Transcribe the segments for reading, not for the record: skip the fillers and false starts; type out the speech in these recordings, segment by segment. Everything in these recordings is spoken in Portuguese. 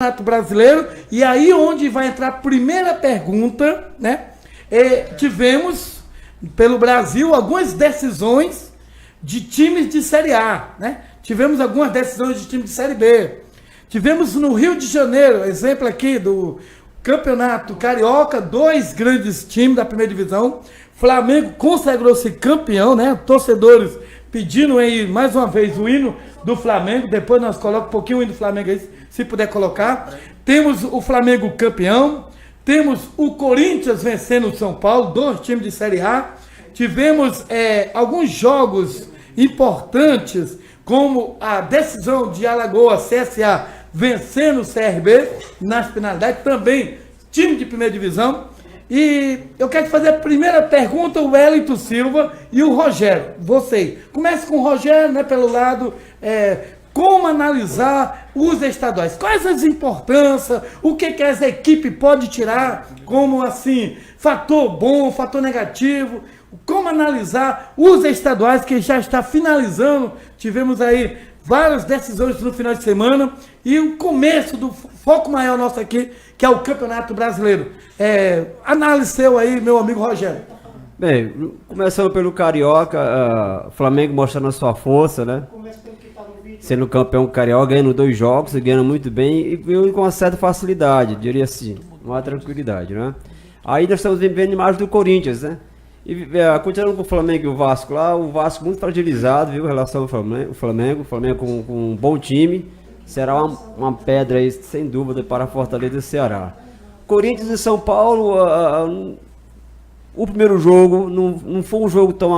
Campeonato Brasileiro, e aí onde vai entrar a primeira pergunta, né? Tivemos, pelo Brasil, algumas decisões de times de Série A, né? Tivemos algumas decisões de times de Série B. Tivemos no Rio de Janeiro, exemplo aqui do Campeonato Carioca, 2 grandes times da primeira divisão. Flamengo consagrou-se campeão, né? Torcedores pedindo aí mais uma vez o hino do Flamengo. Depois nós colocamos um pouquinho o hino do Flamengo aí, se puder colocar. Temos o Flamengo campeão. Temos o Corinthians vencendo o São Paulo, 2 times de Série A. Tivemos alguns jogos importantes, como a decisão de Alagoas CSA vencendo o CRB nas penalidades, também time de primeira divisão. E eu quero te fazer a primeira pergunta, o Wellington Silva e o Rogério. Você, comece com o Rogério, né, pelo lado, como analisar os estaduais? Quais as importâncias? O que as equipes podem tirar como, assim, fator bom, fator negativo? Como analisar os estaduais que já está finalizando? Tivemos aí várias decisões no final de semana e o começo do foco maior nosso aqui, que é o Campeonato Brasileiro. Análise seu aí, meu amigo Rogério. Bem, começando pelo Carioca, Flamengo mostrando a sua força, né? Sendo campeão carioca, ganhando 2 jogos, ganhando muito bem e ganhando com uma certa facilidade, diria assim, uma tranquilidade, né? Aí nós estamos vendo imagens do Corinthians, né? E continuando com o Flamengo e o Vasco lá, o Vasco muito fragilizado, viu, em relação ao Flamengo com um bom time, será uma pedra aí, sem dúvida, para a Fortaleza e Ceará. Corinthians e São Paulo, o primeiro jogo não foi um jogo tão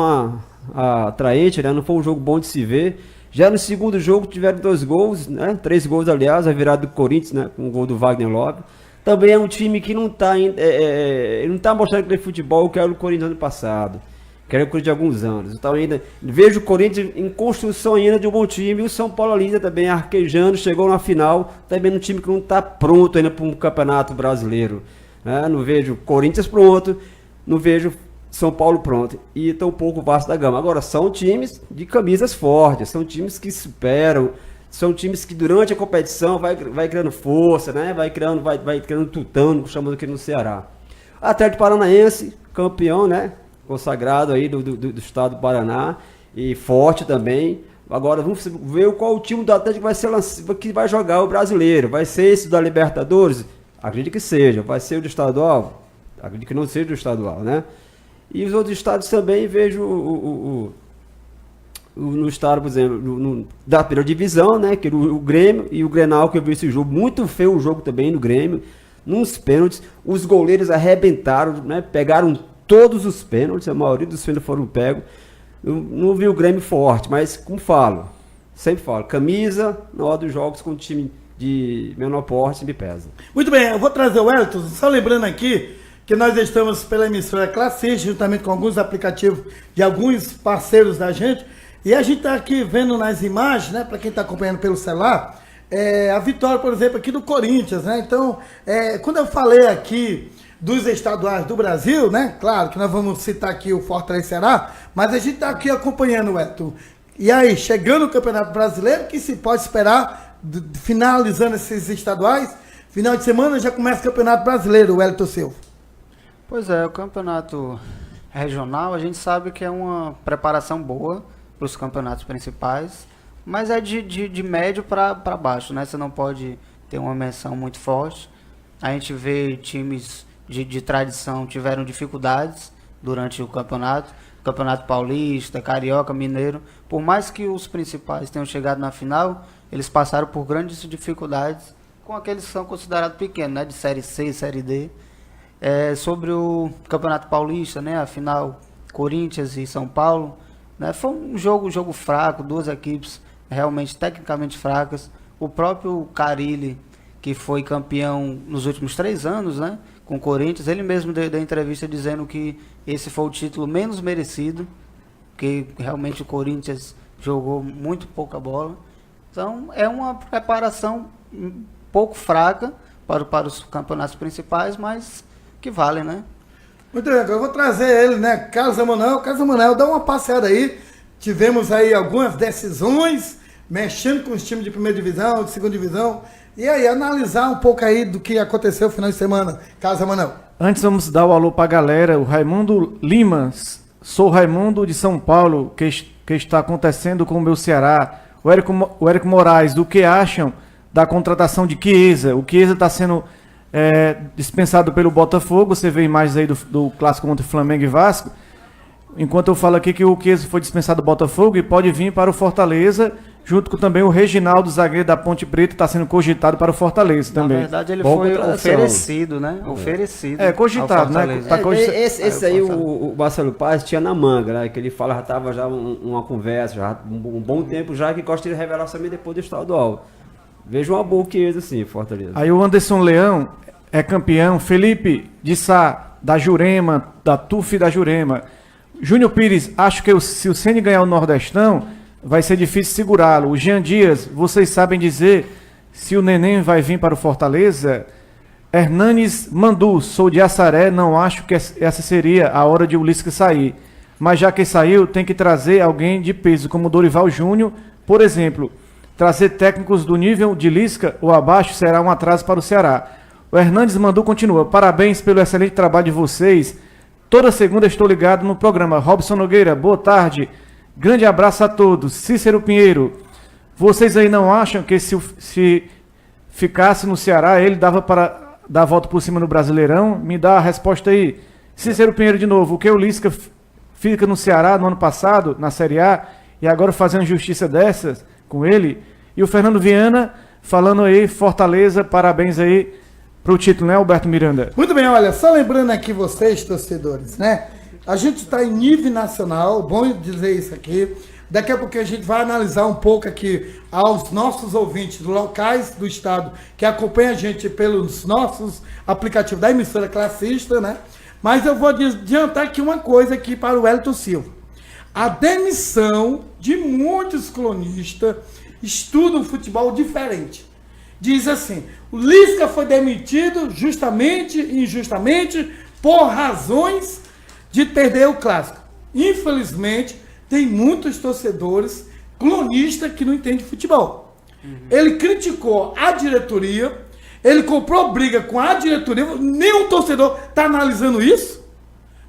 atraente, né? Não foi um jogo bom de se ver. Já no segundo jogo tiveram 2 gols, né? 3 gols, aliás, a virada do Corinthians, né? Com o gol do Wagner Love. Também é um time que não está mostrando aquele futebol que era o Corinthians ano passado, que era o Corinthians de alguns anos. Então ainda vejo o Corinthians em construção ainda de um bom time, e o São Paulo ainda também arquejando, chegou na final, também um time que não está pronto ainda para um campeonato brasileiro, né? Não vejo Corinthians pronto, não vejo São Paulo pronto, e tampouco o Vasco da Gama. Agora, são times de camisas fortes, são times que superam, são times que durante a competição vai criando força, né? Vai criando tutano, chamando aqui no Ceará. Atlético Paranaense, campeão, né? Consagrado aí do estado do Paraná, e forte também. Agora vamos ver qual o time do Atlético que vai jogar o brasileiro. Vai ser esse da Libertadores? Acredito que seja. Vai ser o do estadual? Acredito que não seja do estadual, né? E os outros estados também vejo no estado, por exemplo, da primeira divisão, né? Que o Grêmio e o Grenal, que eu vi esse jogo, muito feio o jogo também no Grêmio, nos pênaltis, os goleiros arrebentaram, né? Pegaram todos os pênaltis, a maioria dos pênaltis foram pegos. Eu não vi o Grêmio forte, mas como sempre falo, camisa na hora dos jogos com o time de menor porte me pesa. Muito bem, eu vou trazer o Wellington, só lembrando aqui que nós estamos pela emissora Classe, juntamente com alguns aplicativos de alguns parceiros da gente, e a gente está aqui vendo nas imagens, né, para quem está acompanhando pelo celular, a vitória, por exemplo, aqui do Corinthians, né? Então, quando eu falei aqui dos estaduais do Brasil, né, claro que nós vamos citar aqui o Fortaleza e Ceará, mas a gente está aqui acompanhando o Wellington. E aí, chegando o Campeonato Brasileiro, que se pode esperar, finalizando esses estaduais, final de semana já começa o Campeonato Brasileiro, o Wellington Silva. Pois é, o campeonato regional a gente sabe que é uma preparação boa para os campeonatos principais, mas é de médio para baixo, né? Você não pode ter uma menção muito forte. A gente vê times de tradição tiveram dificuldades durante o campeonato paulista, carioca, mineiro. Por mais que os principais tenham chegado na final, eles passaram por grandes dificuldades com aqueles que são considerados pequenos, né? De Série C, Série D. Sobre o Campeonato Paulista, né, a final Corinthians e São Paulo, né, foi um jogo fraco, 2 equipes realmente tecnicamente fracas. O próprio Carille, que foi campeão nos últimos 3 anos, né, com o Corinthians, ele mesmo deu entrevista dizendo que esse foi o título menos merecido, que realmente o Corinthians jogou muito pouca bola. Então é uma preparação um pouco fraca para os campeonatos principais, mas que vale, né? Muito bem, agora eu vou trazer ele, né? Carlos Emanuel. Carlos Emanuel, dá uma passeada aí. Tivemos aí algumas decisões, mexendo com os times de primeira divisão, de segunda divisão. E aí, analisar um pouco aí do que aconteceu no final de semana, Carlos Emanuel. Antes vamos dar o alô para a galera, o Raimundo Limas, sou Raimundo de São Paulo, que está acontecendo com o meu Ceará. O Érico Moraes, o que acham da contratação de Chiesa? O Chiesa está sendo dispensado pelo Botafogo, você vê imagens aí do clássico contra o Flamengo e Vasco. Enquanto eu falo aqui que o Chiesa foi dispensado do Botafogo e pode vir para o Fortaleza, junto com também o Reginaldo, zagueiro da Ponte Preta, está sendo cogitado para o Fortaleza também. Na verdade, ele Boa foi contratação. oferecido, né? Oferecido. Cogitado, né? Fortaleza. Tá Esse aí o Marcelo Paz tinha na manga, né? Que ele fala, já estava já uma conversa, já um bom tempo já, que gosta de revelar também depois do estadual. Vejo uma boa Chiesa, assim, Fortaleza. Aí o Anderson Leão é campeão, Felipe de Sá, da Jurema, da TUF da Jurema. Júnior Pires, acho que se o Ceni ganhar o Nordestão, vai ser difícil segurá-lo. O Jean Dias, vocês sabem dizer se o Neném vai vir para o Fortaleza? Hernanes Mandu, sou de Assaré, não acho que essa seria a hora de o Lisca sair. Mas já que saiu, tem que trazer alguém de peso, como Dorival Júnior, por exemplo. Trazer técnicos do nível de Lisca ou abaixo será um atraso para o Ceará. O Hernanes Mandu continua. Parabéns pelo excelente trabalho de vocês. Toda segunda estou ligado no programa. Robson Nogueira, boa tarde. Grande abraço a todos. Cícero Pinheiro, vocês aí não acham que se ficasse no Ceará, ele dava para dar a volta por cima no Brasileirão? Me dá a resposta aí. Cícero Pinheiro de novo. O que o Lisca fica no Ceará no ano passado, na Série A, e agora fazendo justiça dessas com ele? E o Fernando Viana falando aí, Fortaleza, parabéns aí pro título, né, Alberto Miranda? Muito bem, olha, só lembrando aqui vocês, torcedores, né? A gente está em nível nacional, bom dizer isso aqui. Daqui a pouco a gente vai analisar um pouco aqui aos nossos ouvintes locais do estado que acompanham a gente pelos nossos aplicativos da emissora classista, né? Mas eu vou adiantar aqui uma coisa aqui para o Wellington Silva. A demissão de muitos cronistas estudam futebol diferente. Diz assim, o Lisca foi demitido justamente e injustamente por razões de perder o clássico. Infelizmente, tem muitos torcedores cronistas que não entendem futebol. Ele criticou a diretoria, ele comprou briga com a diretoria, nenhum torcedor está analisando isso,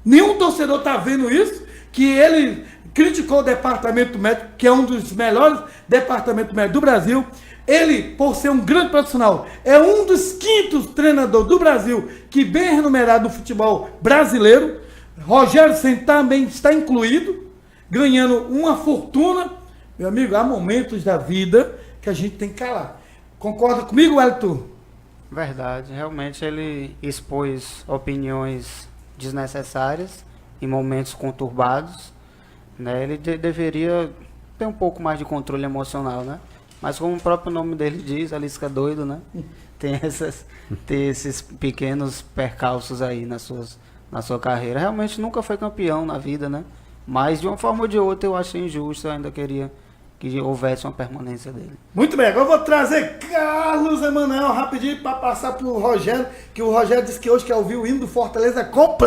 nenhum torcedor está vendo isso, que ele criticou o departamento médico, que é um dos melhores departamentos médicos do Brasil. Ele, por ser um grande profissional, é um dos 5º treinadores do Brasil que bem remunerado no futebol brasileiro. Rogério Ceni também está incluído, ganhando uma fortuna. Meu amigo, há momentos da vida que a gente tem que calar. Concorda comigo, Wellington? Verdade, realmente ele expôs opiniões desnecessárias em momentos conturbados, né? Ele deveria ter um pouco mais de controle emocional, né? Mas como o próprio nome dele diz, a Lisca doido, né? Tem esses pequenos percalços aí na sua carreira. Realmente nunca foi campeão na vida, né? Mas de uma forma ou de outra eu achei injusto, eu ainda queria que houvesse uma permanência dele. Muito bem, agora eu vou trazer Carlos Emanuel rapidinho para passar para o Rogério, que o Rogério disse que hoje quer ouvir o hino do Fortaleza completo.